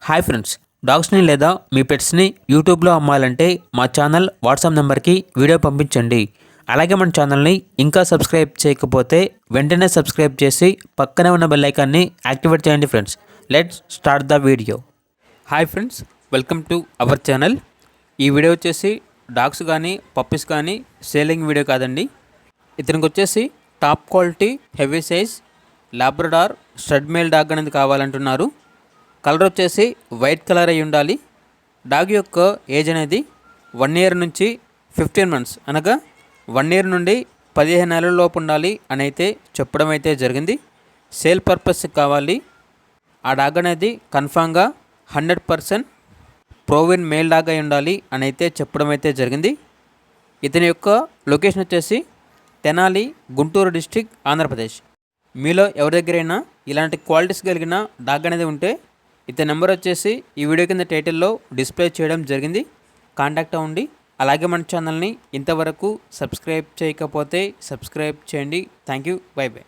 Hi friends, డాగ్స్ని లేదా మీ పెట్స్ని యూట్యూబ్లో అమ్మాలంటే మా ఛానల్ వాట్సాప్ నెంబర్కి వీడియో పంపించండి. అలాగే మన ఛానల్ని ఇంకా సబ్స్క్రైబ్ చేయకపోతే వెంటనే సబ్స్క్రైబ్ చేసి పక్కనే ఉన్న బెల్ ఐకాన్ని యాక్టివేట్ చేయండి friends. Let's start the video. Hi friends, welcome to our channel. ఈ వీడియో వచ్చేసి డాగ్స్ కానీ పప్పీస్ కానీ సేలింగ్ వీడియో కాదండి. ఇతనికి వచ్చేసి top quality heavy size Labrador stud male dog అనేది కావాలంటున్నారు. కలర్ వచ్చేసి వైట్ కలర్ అయి ఉండాలి. డాగ్ యొక్క ఏజ్ అనేది 1 year నుంచి 15 months అనగా 1 year నుండి 15 నెలల లోపు ఉండాలి అని అయితే చెప్పడం అయితే జరిగింది. సేల్ పర్పస్ కావాలి. ఆ డాగ్ అనేది కన్ఫామ్గా 100% ప్రోవిన్ మేల్ డాగ్ అయి ఉండాలి అని అయితే చెప్పడం అయితే జరిగింది. ఇతని యొక్క లొకేషన్ వచ్చేసి తెనాలి, గుంటూరు డిస్టిక్, ఆంధ్రప్రదేశ్. మీలో ఎవరి దగ్గరైనా ఇలాంటి క్వాలిటీస్ కలిగిన డాగ్ అనేది ఉంటే ఇతని నెంబర్ వచ్చేసి ఈ వీడియో కింద టైటిల్లో డిస్ప్లే చేయడం జరిగింది. కాంటాక్ట్ అవ్వండి. అలాగే మన ఛానల్ని ఇంతవరకు సబ్స్క్రైబ్ చేయకపోతే సబ్స్క్రైబ్ చేయండి. Thank you. By by.